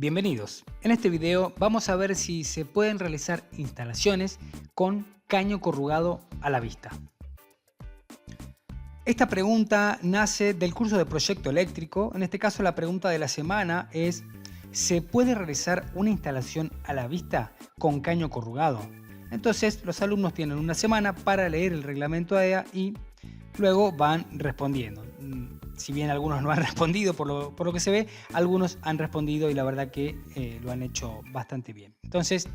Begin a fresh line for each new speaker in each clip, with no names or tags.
Bienvenidos. En este video vamos a ver si se pueden realizar instalaciones con caño corrugado a la vista. Esta pregunta nace del curso de proyecto eléctrico. En este caso la pregunta de la semana es: ¿se puede realizar una instalación a la vista con caño corrugado? Entonces los alumnos tienen una semana para leer el reglamento AEA y luego van respondiendo. Si bien algunos no han respondido por lo que se ve, algunos han respondido y la verdad que lo han hecho bastante bien. Entonces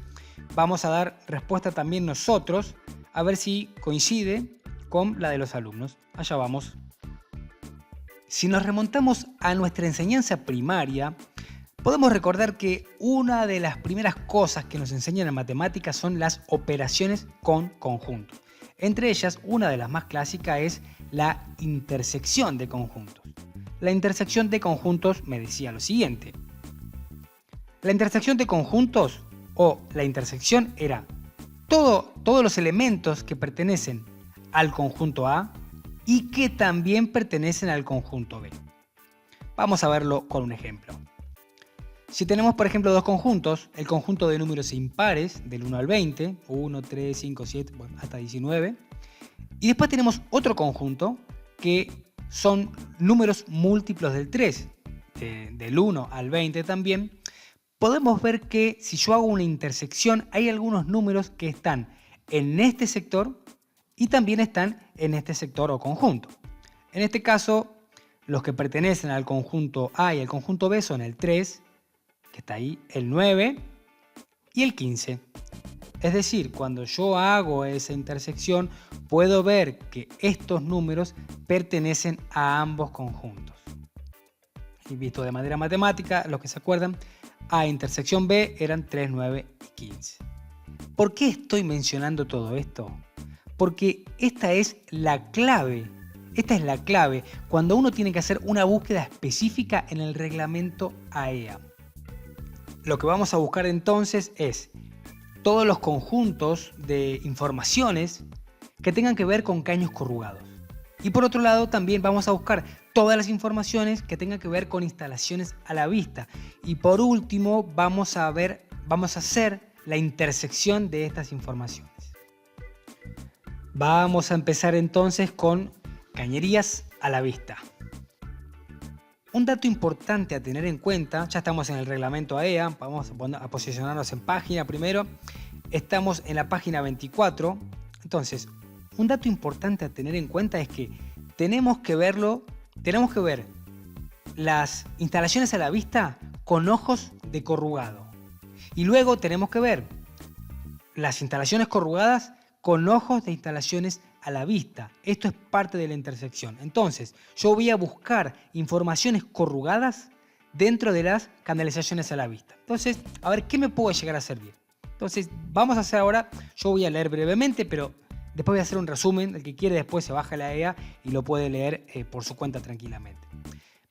vamos a dar respuesta también nosotros a ver si coincide con la de los alumnos. Allá vamos. Si nos remontamos a nuestra enseñanza primaria, podemos recordar que una de las primeras cosas que nos enseñan en matemáticas son las operaciones con conjuntos. Entre ellas, una de las más clásicas es la intersección de conjuntos. La intersección de conjuntos me decía lo siguiente. La intersección de conjuntos o la intersección era todos los elementos que pertenecen al conjunto A y que también pertenecen al conjunto B. Vamos a verlo con un ejemplo. Si tenemos, por ejemplo, dos conjuntos, el conjunto de números impares del 1 al 20, 1, 3, 5, 7, bueno, hasta 19, y después tenemos otro conjunto que son números múltiplos del 3, del 1 al 20 también, podemos ver que si yo hago una intersección hay algunos números que están en este sector y también están en este sector o conjunto. En este caso, los que pertenecen al conjunto A y al conjunto B son el 3, que está ahí, el 9 y el 15. Es decir, cuando yo hago esa intersección, puedo ver que estos números pertenecen a ambos conjuntos. Y visto de manera matemática, los que se acuerdan, A intersección B eran 3, 9 y 15. ¿Por qué estoy mencionando todo esto? Porque esta es la clave. Esta es la clave cuando uno tiene que hacer una búsqueda específica en el reglamento AEA. Lo que vamos a buscar entonces es todos los conjuntos de informaciones que tengan que ver con caños corrugados. Y por otro lado también vamos a buscar todas las informaciones que tengan que ver con instalaciones a la vista. Y por último vamos a hacer la intersección de estas informaciones. Vamos a empezar entonces con cañerías a la vista. Un dato importante a tener en cuenta, ya estamos en el reglamento AEA, vamos a posicionarnos en página primero, estamos en la página 24, entonces un dato importante a tener en cuenta es que tenemos que ver las instalaciones a la vista con ojos de corrugado y luego tenemos que ver las instalaciones corrugadas con ojos de instalaciones a la vista. Esto es parte de la intersección. Entonces, yo voy a buscar informaciones corrugadas dentro de las canalizaciones a la vista. Entonces, a ver, ¿qué me puede llegar a servir? Entonces, vamos a hacer ahora, yo voy a leer brevemente, pero después voy a hacer un resumen. El que quiere después se baja la EA y lo puede leer por su cuenta tranquilamente.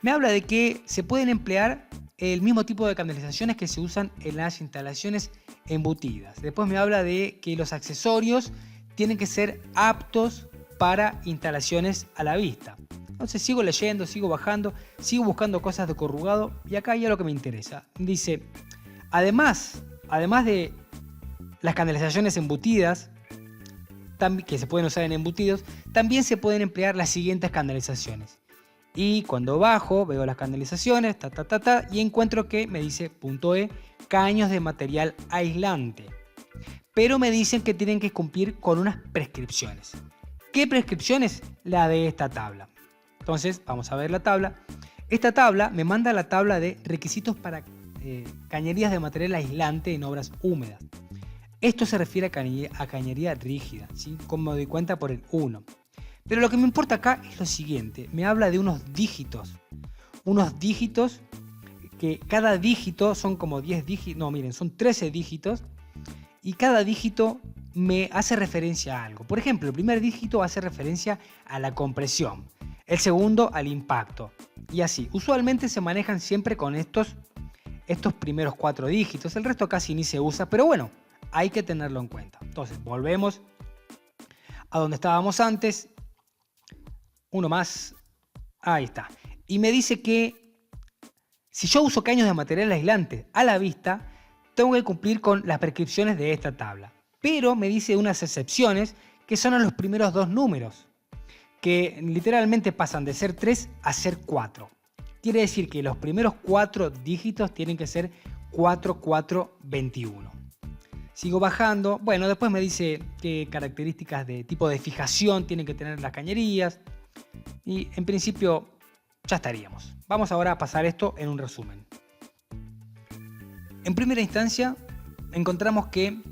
Me habla de que se pueden emplear el mismo tipo de canalizaciones que se usan en las instalaciones embutidas. Después me habla de que los accesorios tienen que ser aptos para instalaciones a la vista. Entonces sigo leyendo, sigo bajando, sigo buscando cosas de corrugado y acá hay algo que me interesa. Dice, además de las canalizaciones embutidas, que se pueden usar en embutidos, también se pueden emplear las siguientes canalizaciones. Y cuando bajo, veo las canalizaciones, y encuentro que me dice punto E, caños de material aislante. Pero me dicen que tienen que cumplir con unas prescripciones. ¿Qué prescripciones? La de esta tabla. Entonces, vamos a ver la tabla. Esta tabla me manda la tabla de requisitos para cañerías de material aislante en obras húmedas. Esto se refiere a cañería rígida, ¿sí? Como me doy cuenta por el 1. Pero lo que me importa acá es lo siguiente. Me habla de unos dígitos. Unos dígitos que cada dígito son como 10 dígitos. No, miren, son 13 dígitos. Y cada dígito me hace referencia a algo. Por ejemplo, el primer dígito hace referencia a la compresión, el segundo al impacto y así. Usualmente se manejan siempre con estos primeros 4 dígitos, el resto casi ni se usa, pero bueno, hay que tenerlo en cuenta. Entonces, volvemos a donde estábamos antes. Uno más, ahí está. Y me dice que Si yo uso caños de material aislante a la vista, tengo que cumplir con las prescripciones de esta tabla. Pero me dice unas excepciones que son a los primeros dos números, que literalmente pasan de ser 3 a ser 4. Quiere decir que los primeros 4 dígitos tienen que ser 4421. Sigo bajando. Bueno, después me dice qué características de tipo de fijación tienen que tener las cañerías. Y en principio ya estaríamos. Vamos ahora a pasar esto en un resumen. En primera instancia, encontramos que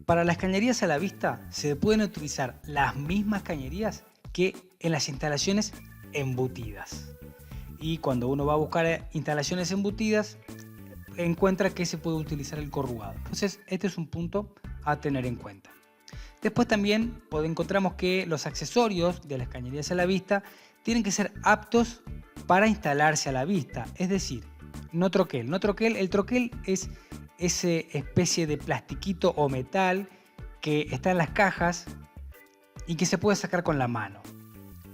para las cañerías a la vista se pueden utilizar las mismas cañerías que en las instalaciones embutidas. Y cuando uno va a buscar instalaciones embutidas, encuentra que se puede utilizar el corrugado. Entonces, este es un punto a tener en cuenta. Después también encontramos que los accesorios de las cañerías a la vista tienen que ser aptos para instalarse a la vista, es decir, no troquel. El troquel es esa especie de plastiquito o metal que está en las cajas y que se puede sacar con la mano.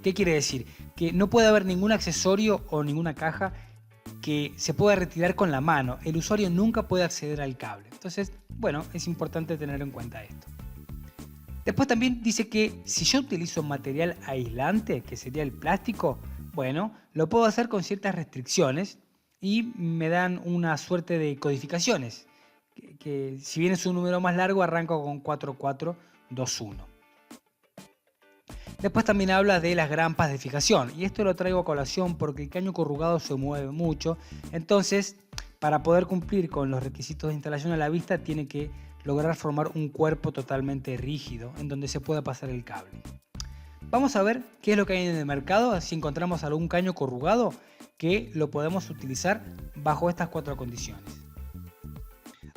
¿Qué quiere decir? Que no puede haber ningún accesorio o ninguna caja que se pueda retirar con la mano. El usuario nunca puede acceder al cable. Entonces, bueno, es importante tener en cuenta esto. Después también dice que si yo utilizo material aislante, que sería el plástico, bueno, lo puedo hacer con ciertas restricciones y me dan una suerte de codificaciones. Que si bien es un número más largo, arranco con 4421. Después también habla de las grampas de fijación, y esto lo traigo a colación porque el caño corrugado se mueve mucho, entonces para poder cumplir con los requisitos de instalación a la vista tiene que lograr formar un cuerpo totalmente rígido en donde se pueda pasar el cable. Vamos a ver qué es lo que hay en el mercado, si encontramos algún caño corrugado que lo podemos utilizar bajo estas 4 condiciones.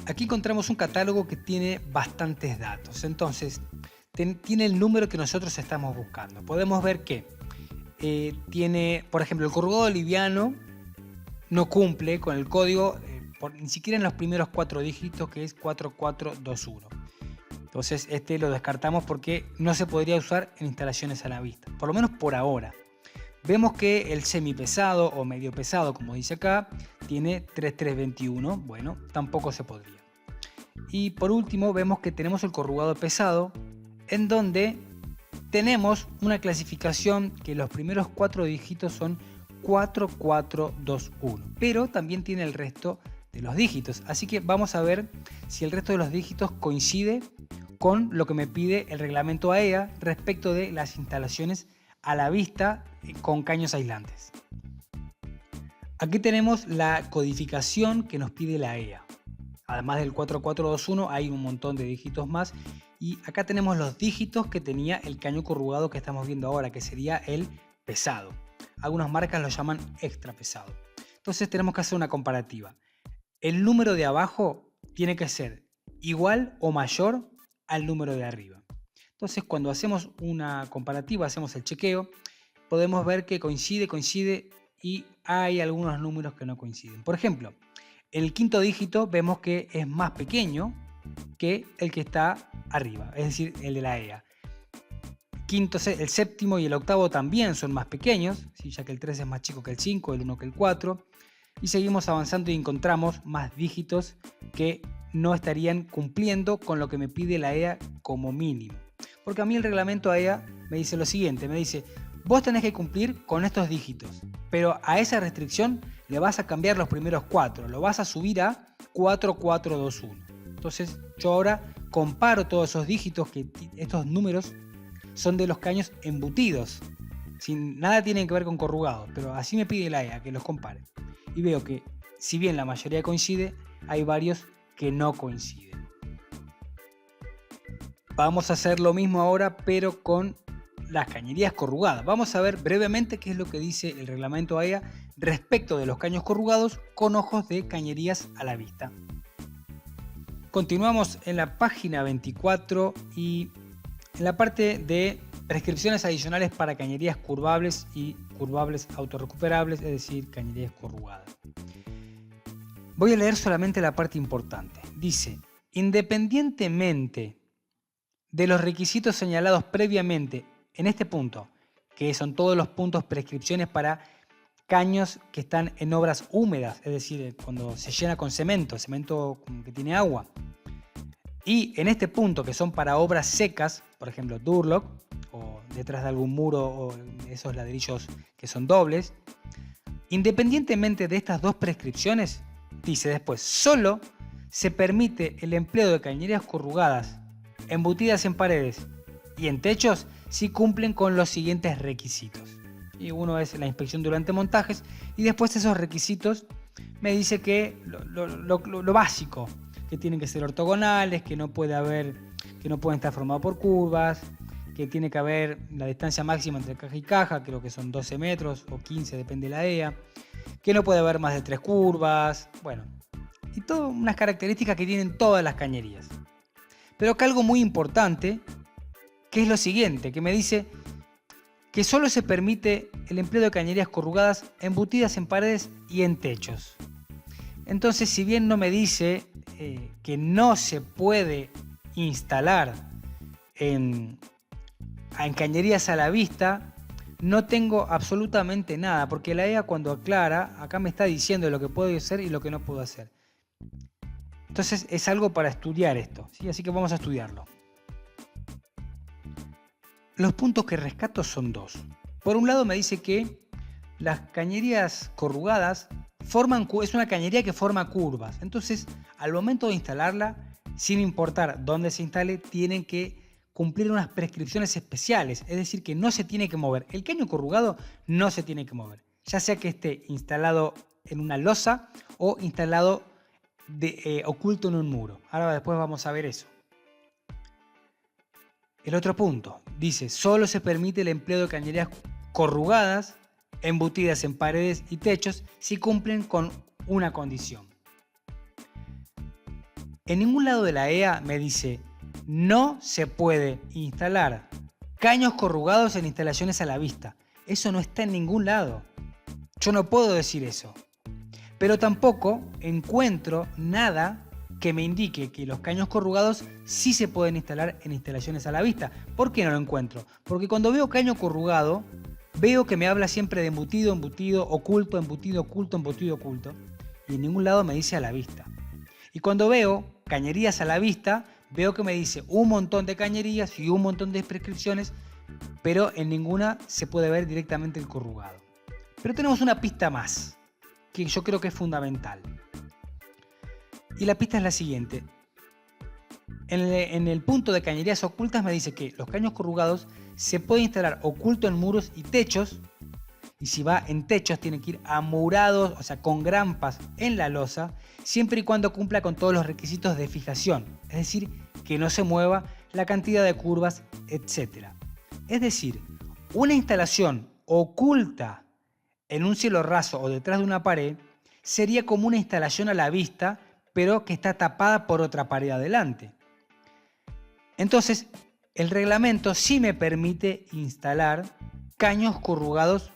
Aquí encontramos un catálogo que tiene bastantes datos, entonces tiene el número que nosotros estamos buscando. Podemos ver que tiene, por ejemplo, el corrugado liviano no cumple con el código ni siquiera en los primeros 4 dígitos, que es 4421. Entonces este lo descartamos porque no se podría usar en instalaciones a la vista, por lo menos por ahora. Vemos que el semipesado o medio pesado, como dice acá, tiene 3321. Bueno, tampoco se podría. Y por último vemos que tenemos el corrugado pesado, en donde tenemos una clasificación que los primeros 4 dígitos son 4421, pero también tiene el resto de los dígitos. Así que vamos a ver si el resto de los dígitos coincide con lo que me pide el reglamento AEA respecto de las instalaciones a la vista con caños aislantes. Aquí tenemos la codificación que nos pide la AEA. Además del 4421 hay un montón de dígitos más, y acá tenemos los dígitos que tenía el caño corrugado que estamos viendo ahora, que sería el pesado. Algunas marcas lo llaman extra pesado. Entonces tenemos que hacer una comparativa. El número de abajo tiene que ser igual o mayor al número de arriba. Entonces cuando hacemos una comparativa, hacemos el chequeo, podemos ver que coincide y hay algunos números que no coinciden. Por ejemplo, el quinto dígito vemos que es más pequeño que el que está arriba, es decir, el de la EA. El séptimo y el octavo también son más pequeños, ¿sí? Ya que el 3 es más chico que el 5, el 1 que el 4. Y seguimos avanzando y encontramos más dígitos que no estarían cumpliendo con lo que me pide la EA como mínimo. Porque a mí el reglamento AEA me dice lo siguiente, me dice, vos tenés que cumplir con estos dígitos, pero a esa restricción le vas a cambiar los primeros 4, lo vas a subir a 4421. Entonces yo ahora comparo todos esos dígitos, que estos números son de los caños embutidos, sin nada tienen que ver con corrugados, pero así me pide la EA que los compare. Y veo que si bien la mayoría coincide, hay varios que no coinciden. Vamos a hacer lo mismo ahora, pero con las cañerías corrugadas. Vamos a ver brevemente qué es lo que dice el reglamento AEA respecto de los caños corrugados con ojos de cañerías a la vista. Continuamos en la página 24 y en la parte de prescripciones adicionales para cañerías curvables y curvables autorrecuperables, es decir, cañerías corrugadas. Voy a leer solamente la parte importante. Dice, independientemente de los requisitos señalados previamente en este punto, que son todos los puntos prescripciones para caños que están en obras húmedas, es decir, cuando se llena con cemento, cemento que tiene agua. Y en este punto, que son para obras secas, por ejemplo, Durlock, o detrás de algún muro, o esos ladrillos que son dobles, independientemente de estas dos prescripciones, dice después, solo se permite el empleo de cañerías corrugadas embutidas en paredes y en techos si cumplen con los siguientes requisitos. Y uno es la inspección durante montajes, y después esos requisitos me dice que lo básico, que tienen que ser ortogonales, que no pueden estar formados por curvas, que tiene que haber la distancia máxima entre caja y caja, creo que son 12 metros o 15, depende de la EA, que no puede haber más de 3 curvas, bueno, y todas unas características que tienen todas las cañerías. Pero acá algo muy importante, que es lo siguiente, que me dice que solo se permite el empleo de cañerías corrugadas embutidas en paredes y en techos. Entonces, si bien no me dice que no se puede instalar en cañerías a la vista, no tengo absolutamente nada, porque la EA cuando aclara, acá me está diciendo lo que puedo hacer y lo que no puedo hacer. Entonces es algo para estudiar esto, ¿sí? Así que vamos a estudiarlo. Los puntos que rescato son dos. Por un lado me dice que las cañerías corrugadas es una cañería que forma curvas. Entonces, al momento de instalarla, sin importar dónde se instale, tienen que cumplir unas prescripciones especiales. Es decir, que no se tiene que mover. El caño corrugado no se tiene que mover. Ya sea que esté instalado en una losa o instalado oculto en un muro. Ahora después vamos a ver eso. El otro punto dice, solo se permite el empleo de cañerías corrugadas embutidas en paredes y techos si cumplen con una condición. En ningún lado de la EA me dice, no se puede instalar caños corrugados en instalaciones a la vista. Eso no está en ningún lado. Yo no puedo decir eso. Pero tampoco encuentro nada que me indique que los caños corrugados sí se pueden instalar en instalaciones a la vista. ¿Por qué no lo encuentro? Porque cuando veo caño corrugado, veo que me habla siempre de embutido, embutido, oculto, embutido, oculto, embutido, oculto. Y en ningún lado me dice a la vista. Y cuando veo cañerías a la vista, veo que me dice un montón de cañerías y un montón de prescripciones, pero en ninguna se puede ver directamente el corrugado. Pero tenemos una pista más, que yo creo que es fundamental. Y la pista es la siguiente. En el punto de cañerías ocultas me dice que los caños corrugados se puede instalar oculto en muros y techos, y si va en techos tiene que ir amurados, o sea, con grampas en la losa, siempre y cuando cumpla con todos los requisitos de fijación, es decir, que no se mueva la cantidad de curvas, etc. Es decir, una instalación oculta en un cielo raso o detrás de una pared sería como una instalación a la vista, pero que está tapada por otra pared adelante. Entonces, el reglamento sí me permite instalar caños corrugados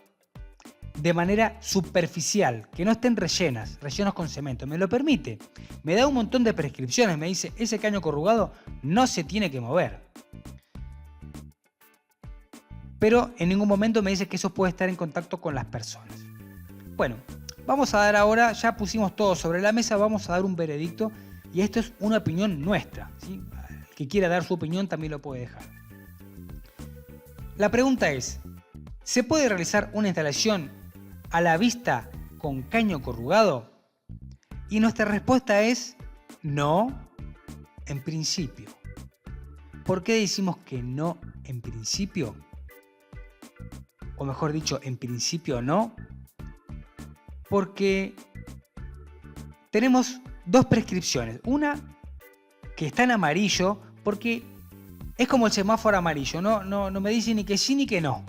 de manera superficial, que no estén rellenos con cemento. Me lo permite. Me da un montón de prescripciones. Me dice, ese caño corrugado no se tiene que mover. Pero en ningún momento me dice que eso puede estar en contacto con las personas. Bueno, vamos a dar ahora, ya pusimos todo sobre la mesa, vamos a dar un veredicto. Y esto es una opinión nuestra, ¿sí? El que quiera dar su opinión también lo puede dejar. La pregunta es, ¿se puede realizar una instalación a la vista con caño corrugado? Y nuestra respuesta es no, en principio. ¿Por qué decimos que no en principio? O mejor dicho, en principio no. Porque tenemos dos prescripciones. Una que está en amarillo porque es como el semáforo amarillo. No me dice ni que sí ni que no.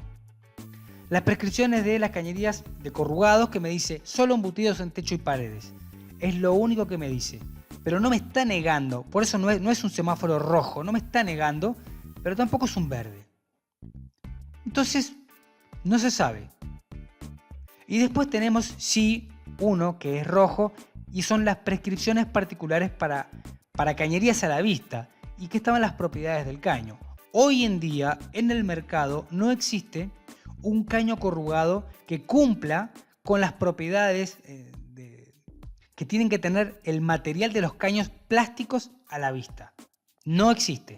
Las prescripciones de las cañerías de corrugados que me dice solo embutidos en techo y paredes. Es lo único que me dice. Pero no me está negando. Por eso no es un semáforo rojo. No me está negando, pero tampoco es un verde. Entonces, no se sabe. Y después tenemos sí uno que es rojo y son las prescripciones particulares para cañerías a la vista y que estaban las propiedades del caño. Hoy en día en el mercado no existe un caño corrugado que cumpla con las propiedades que tienen que tener el material de los caños plásticos a la vista. No existe.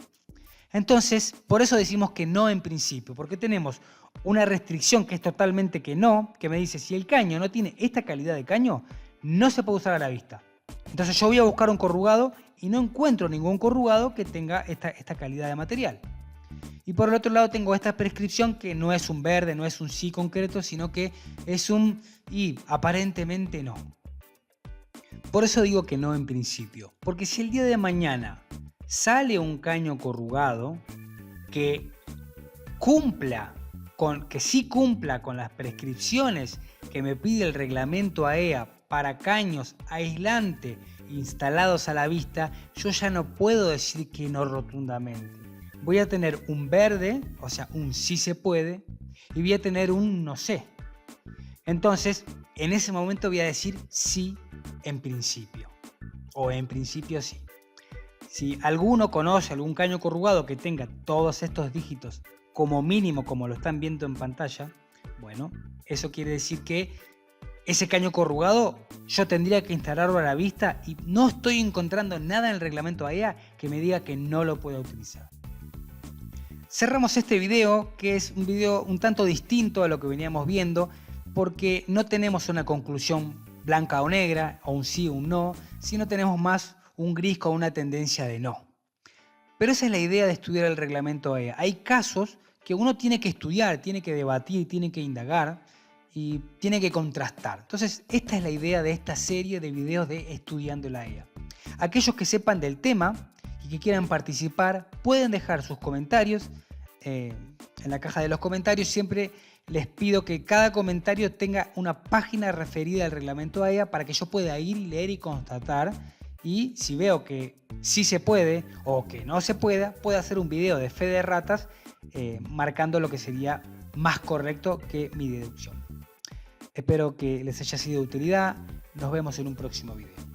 Entonces, por eso decimos que no en principio, porque tenemos una restricción que es totalmente que no, que me dice si el caño no tiene esta calidad de caño, no se puede usar a la vista. Entonces yo voy a buscar un corrugado y no encuentro ningún corrugado que tenga esta calidad de material. Y por el otro lado tengo esta prescripción que no es un verde, no es un sí concreto, sino que es un y aparentemente no. Por eso digo que no en principio, porque si el día de mañana sale un caño corrugado que sí cumpla con las prescripciones que me pide el reglamento AEA para caños aislantes instalados a la vista, yo ya no puedo decir que no rotundamente. Voy a tener un verde, o sea, un sí se puede, y voy a tener un no sé. Entonces, en ese momento voy a decir sí en principio, o en principio sí. Si alguno conoce algún caño corrugado que tenga todos estos dígitos como mínimo, como lo están viendo en pantalla, bueno, eso quiere decir que ese caño corrugado yo tendría que instalarlo a la vista y no estoy encontrando nada en el reglamento AEA que me diga que no lo pueda utilizar. Cerramos este video, que es un video un tanto distinto a lo que veníamos viendo, porque no tenemos una conclusión blanca o negra, o un sí o un no, sino tenemos más un gris con una tendencia de no. Pero esa es la idea de estudiar el reglamento AEA. Hay casos que uno tiene que estudiar, tiene que debatir, tiene que indagar y tiene que contrastar. Entonces, esta es la idea de esta serie de videos de Estudiando la AEA. Aquellos que sepan del tema y que quieran participar pueden dejar sus comentarios en la caja de los comentarios. Siempre les pido que cada comentario tenga una página referida al reglamento AEA para que yo pueda ir y leer y constatar, y si veo que sí se puede o que no se pueda, puedo hacer un video de fe de ratas marcando lo que sería más correcto que mi deducción. Espero que les haya sido de utilidad. Nos vemos en un próximo video.